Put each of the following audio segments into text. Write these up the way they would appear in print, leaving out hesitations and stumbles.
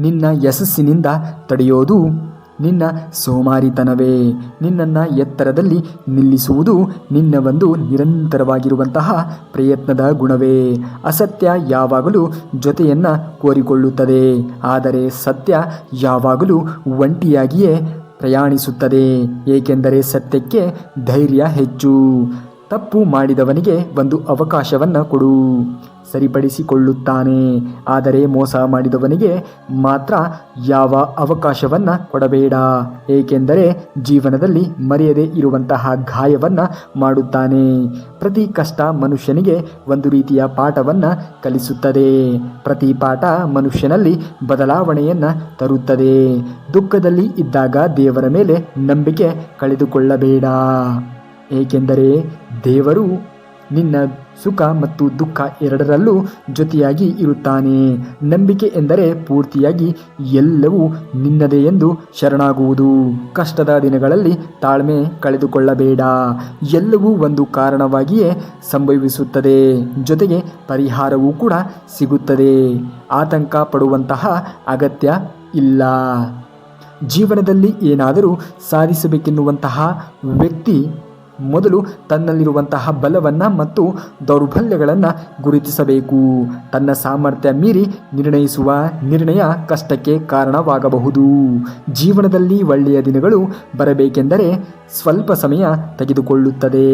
ನಿನ್ನ ಯಶಸ್ಸಿನಿಂದ ತಡೆಯೋದು ನಿನ್ನ ಸೋಮಾರಿತನವೇ. ನಿನ್ನನ್ನು ಎತ್ತರದಲ್ಲಿ ನಿಲ್ಲಿಸುವುದು ನಿನ್ನ ಒಂದು ನಿರಂತರವಾಗಿರುವಂತಹ ಪ್ರಯತ್ನದ ಗುಣವೇ. ಅಸತ್ಯ ಯಾವಾಗಲೂ ಜೊತೆಯನ್ನು ಕೋರಿಕೊಳ್ಳುತ್ತದೆ, ಆದರೆ ಸತ್ಯ ಯಾವಾಗಲೂ ಒಂಟಿಯಾಗಿಯೇ ಪ್ರಯಾಣಿಸುತ್ತದೆ. ಏಕೆಂದರೆ ಸತ್ಯಕ್ಕೆ ಧೈರ್ಯ ಹೆಚ್ಚು. ತಪ್ಪು ಮಾಡಿದವನಿಗೆ ಒಂದು ಅವಕಾಶವನ್ನು ಕೊಡು, ಸರಿಪಡಿಸಿಕೊಳ್ಳುತ್ತಾನೆ. ಆದರೆ ಮೋಸ ಮಾಡಿದವನಿಗೆ ಮಾತ್ರ ಯಾವ ಅವಕಾಶವನ್ನು ಕೊಡಬೇಡ, ಏಕೆಂದರೆ ಜೀವನದಲ್ಲಿ ಮರೆಯದೇ ಇರುವಂತಹ ಗಾಯವನ್ನು ಮಾಡುತ್ತಾನೆ. ಪ್ರತಿ ಕಷ್ಟ ಮನುಷ್ಯನಿಗೆ ಒಂದು ರೀತಿಯ ಪಾಠವನ್ನು ಕಲಿಸುತ್ತದೆ. ಪ್ರತಿ ಪಾಠ ಮನುಷ್ಯನಲ್ಲಿ ಬದಲಾವಣೆಯನ್ನು ತರುತ್ತದೆ. ದುಃಖದಲ್ಲಿ ಇದ್ದಾಗ ದೇವರ ಮೇಲೆ ನಂಬಿಕೆ ಕಳೆದುಕೊಳ್ಳಬೇಡ, ಏಕೆಂದರೆ ದೇವರು ನಿನ್ನ ಸುಖ ಮತ್ತು ದುಃಖ ಎರಡರಲ್ಲೂ ಜೊತೆಯಾಗಿ ಇರುತ್ತಾನೆ. ನಂಬಿಕೆ ಎಂದರೆ ಪೂರ್ತಿಯಾಗಿ ಎಲ್ಲವೂ ನಿನ್ನದೇ ಎಂದು ಶರಣಾಗುವುದು. ಕಷ್ಟದ ದಿನಗಳಲ್ಲಿ ತಾಳ್ಮೆ ಕಳೆದುಕೊಳ್ಳಬೇಡ. ಎಲ್ಲವೂ ಒಂದು ಕಾರಣವಾಗಿಯೇ ಸಂಭವಿಸುತ್ತದೆ, ಜೊತೆಗೆ ಪರಿಹಾರವೂ ಕೂಡ ಸಿಗುತ್ತದೆ. ಆತಂಕ ಪಡುವಂತಹ ಅಗತ್ಯ ಇಲ್ಲ. ಜೀವನದಲ್ಲಿ ಏನಾದರೂ ಸಾಧಿಸಬೇಕೆನ್ನುವಂತಹ ವ್ಯಕ್ತಿ ಮೊದಲು ತನ್ನಲ್ಲಿರುವಂತಹ ಬಲವನ್ನು ಮತ್ತು ದೌರ್ಬಲ್ಯಗಳನ್ನು ಗುರುತಿಸಬೇಕು. ತನ್ನ ಸಾಮರ್ಥ್ಯ ಮೀರಿ ನಿರ್ಣಯಿಸುವ ನಿರ್ಣಯ ಕಷ್ಟಕ್ಕೆ ಕಾರಣವಾಗಬಹುದು. ಜೀವನದಲ್ಲಿ ಒಳ್ಳೆಯ ದಿನಗಳು ಬರಬೇಕೆಂದರೆ ಸ್ವಲ್ಪ ಸಮಯ ತೆಗೆದುಕೊಳ್ಳುತ್ತದೆ.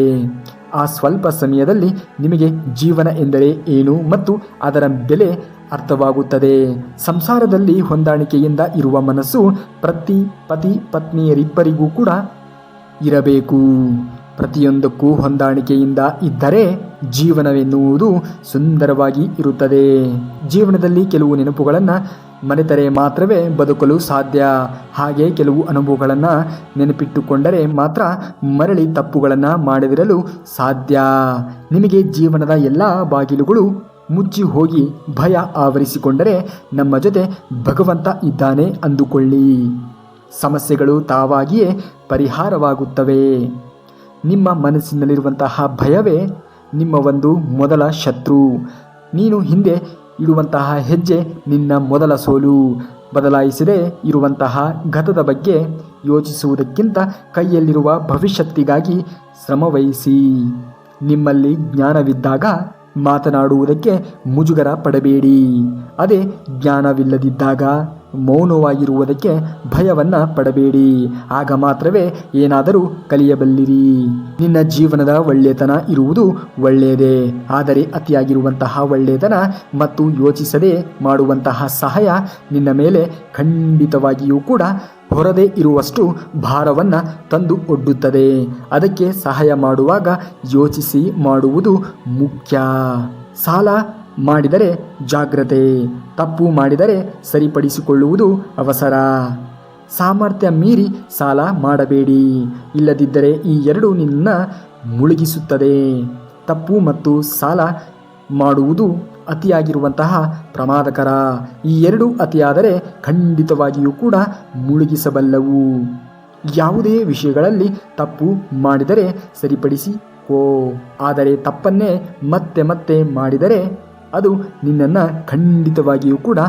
ಆ ಸ್ವಲ್ಪ ಸಮಯದಲ್ಲಿ ನಿಮಗೆ ಜೀವನ ಎಂದರೆ ಏನು ಮತ್ತು ಅದರ ಬೆಲೆ ಅರ್ಥವಾಗುತ್ತದೆ. ಸಂಸಾರದಲ್ಲಿ ಹೊಂದಾಣಿಕೆಯಿಂದ ಇರುವ ಮನಸ್ಸು ಪ್ರತಿ ಪತಿ ಪತ್ನಿಯರಿಬ್ಬರಿಗೂ ಕೂಡ ಇರಬೇಕು. ಪ್ರತಿಯೊಂದಕ್ಕೂ ಹೊಂದಾಣಿಕೆಯಿಂದ ಇದ್ದರೆ ಜೀವನವೆನ್ನುವುದು ಸುಂದರವಾಗಿ ಇರುತ್ತದೆ. ಜೀವನದಲ್ಲಿ ಕೆಲವು ನೆನಪುಗಳನ್ನು ಮರೆತರೆ ಮಾತ್ರವೇ ಬದುಕಲು ಸಾಧ್ಯ. ಹಾಗೆ ಕೆಲವು ಅನುಭವಗಳನ್ನು ನೆನಪಿಟ್ಟುಕೊಂಡರೆ ಮಾತ್ರ ಮರಳಿ ತಪ್ಪುಗಳನ್ನು ಮಾಡದಿರಲು ಸಾಧ್ಯ. ನಿಮಗೆ ಜೀವನದ ಎಲ್ಲ ಬಾಗಿಲುಗಳು ಮುಚ್ಚಿ ಹೋಗಿ ಭಯ ಆವರಿಸಿಕೊಂಡರೆ ನಮ್ಮ ಜೊತೆ ಭಗವಂತ ಇದ್ದಾನೆ ಅಂದುಕೊಳ್ಳಿ. ಸಮಸ್ಯೆಗಳು ತಾವಾಗಿಯೇ ಪರಿಹಾರವಾಗುತ್ತವೆ. ನಿಮ್ಮ ಮನಸ್ಸಿನಲ್ಲಿರುವಂತಹ ಭಯವೇ ನಿಮ್ಮ ಒಂದು ಮೊದಲ ಶತ್ರು. ನೀನು ಹಿಂದೆ ಇಡುವಂತಹ ಹೆಜ್ಜೆ ನಿನ್ನ ಮೊದಲ ಸೋಲು. ಬದಲಾಯಿಸದೇ ಇರುವಂತಹ ಗತದ ಬಗ್ಗೆ ಯೋಚಿಸುವುದಕ್ಕಿಂತ ಕೈಯಲ್ಲಿರುವ ಭವಿಷ್ಯತ್ತಿಗಾಗಿ ಶ್ರಮವಹಿಸಿ. ನಿಮ್ಮಲ್ಲಿ ಜ್ಞಾನವಿದ್ದಾಗ ಮಾತನಾಡುವುದಕ್ಕೆ ಮುಜುಗರ ಪಡಬೇಡಿ. ಅದೇ ಜ್ಞಾನವಿಲ್ಲದಿದ್ದಾಗ ಮೌನವಾಗಿರುವುದಕ್ಕೆ ಭಯವನ್ನು ಪಡಬೇಡಿ. ಆಗ ಮಾತ್ರವೇ ಏನಾದರೂ ಕಲಿಯಬಲ್ಲಿರಿ. ನಿನ್ನ ಜೀವನದ ಒಳ್ಳೆಯತನ ಇರುವುದು ಒಳ್ಳೆಯದೇ, ಆದರೆ ಅತಿಯಾಗಿರುವಂತಹ ಒಳ್ಳೆಯತನ ಮತ್ತು ಯೋಚಿಸದೆ ಮಾಡುವಂತಹ ಸಹಾಯ ನಿನ್ನ ಮೇಲೆ ಖಂಡಿತವಾಗಿಯೂ ಕೂಡ ಹೊರದೇ ಇರುವಷ್ಟು ಭಾರವನ್ನು ತಂದು ಒಡ್ಡುತ್ತದೆ. ಅದಕ್ಕೆ ಸಹಾಯ ಮಾಡುವಾಗ ಯೋಚಿಸಿ ಮಾಡುವುದು ಮುಖ್ಯ. ಸಾಲ ಮಾಡಿದರೆ ಜಾಗ್ರತೆ, ತಪ್ಪು ಮಾಡಿದರೆ ಸರಿಪಡಿಸಿಕೊಳ್ಳುವುದು ಅವಸರ. ಸಾಮರ್ಥ್ಯ ಮೀರಿ ಸಾಲ ಮಾಡಬೇಡಿ, ಇಲ್ಲದಿದ್ದರೆ ಈ ಎರಡು ನಿನ್ನ ಮುಳುಗಿಸುತ್ತದೆ. ತಪ್ಪು ಮತ್ತು ಸಾಲ ಮಾಡುವುದು ಅತಿಯಾಗಿರುವಂತಹ ಪ್ರಮಾದಕರ. ಈ ಎರಡು ಅತಿಯಾದರೆ ಖಂಡಿತವಾಗಿಯೂ ಕೂಡ ಮುಳುಗಿಸಬಲ್ಲವು. ಯಾವುದೇ ವಿಷಯಗಳಲ್ಲಿ ತಪ್ಪು ಮಾಡಿದರೆ ಸರಿಪಡಿಸಿಕೋ, ಆದರೆ ತಪ್ಪನ್ನೇ ಮತ್ತೆ ಮತ್ತೆ ಮಾಡಿದರೆ ಅದು ನಿನ್ನನ್ನು ಖಂಡಿತವಾಗಿಯೂ ಕೂಡ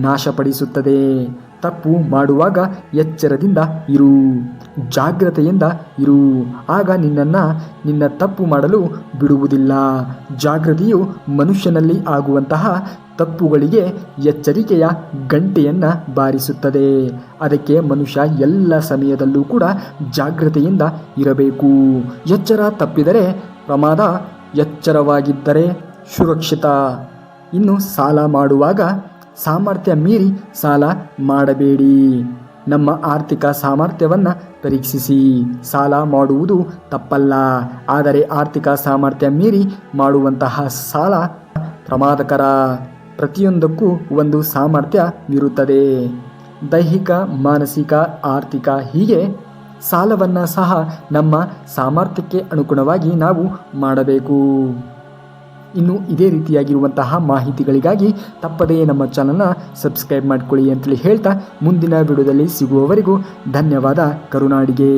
ನಾಶಪಡಿಸುತ್ತದೆ. ತಪ್ಪು ಮಾಡುವಾಗ ಎಚ್ಚರದಿಂದ ಇರು, ಜಾಗ್ರತೆಯಿಂದ ಇರು. ಆಗ ನಿನ್ನ ತಪ್ಪು ಮಾಡಲು ಬಿಡುವುದಿಲ್ಲ. ಜಾಗೃತಿಯು ಮನುಷ್ಯನಲ್ಲಿ ಆಗುವಂತಹ ತಪ್ಪುಗಳಿಗೆ ಎಚ್ಚರಿಕೆಯ ಗಂಟೆಯನ್ನು ಬಾರಿಸುತ್ತದೆ. ಅದಕ್ಕೆ ಮನುಷ್ಯ ಎಲ್ಲ ಸಮಯದಲ್ಲೂ ಕೂಡ ಜಾಗೃತೆಯಿಂದ ಇರಬೇಕು. ಎಚ್ಚರ ತಪ್ಪಿದರೆ ಪ್ರಮಾದ, ಎಚ್ಚರವಾಗಿದ್ದರೆ ಸುರಕ್ಷಿತ. ಇನ್ನು ಸಾಲ ಮಾಡುವಾಗ ಸಾಮರ್ಥ್ಯ ಮೀರಿ ಸಾಲ ಮಾಡಬೇಡಿ. ನಮ್ಮ ಆರ್ಥಿಕ ಸಾಮರ್ಥ್ಯವನ್ನು ಪರೀಕ್ಷಿಸಿ. ಸಾಲ ಮಾಡುವುದು ತಪ್ಪಲ್ಲ, ಆದರೆ ಆರ್ಥಿಕ ಸಾಮರ್ಥ್ಯ ಮೀರಿ ಮಾಡುವಂತಹ ಸಾಲ ಪ್ರಮಾದಕರ. ಪ್ರತಿಯೊಂದಕ್ಕೂ ಒಂದು ಸಾಮರ್ಥ್ಯವಿರುತ್ತದೆ. ದೈಹಿಕ, ಮಾನಸಿಕ, ಆರ್ಥಿಕ, ಹೀಗೆ ಸಾಲವನ್ನು ಸಹ ನಮ್ಮ ಸಾಮರ್ಥ್ಯಕ್ಕೆ ಅನುಗುಣವಾಗಿ ನಾವು ಮಾಡಬೇಕು. ಇನ್ನು ಇದೇ ರೀತಿಯಾಗಿರುವಂತಹ ಮಾಹಿತಿಗಳಿಗಾಗಿ ತಪ್ಪದೇ ನಮ್ಮ ಚಾನಲ್ನ ಸಬ್ಸ್ಕ್ರೈಬ್ ಮಾಡಿಕೊಳ್ಳಿ ಅಂತೇಳಿ ಹೇಳ್ತಾ ಮುಂದಿನ ವಿಡಿಯೋದಲ್ಲಿ ಸಿಗುವವರೆಗೂ ಧನ್ಯವಾದ. ಕರುನಾಡಿಗೆ.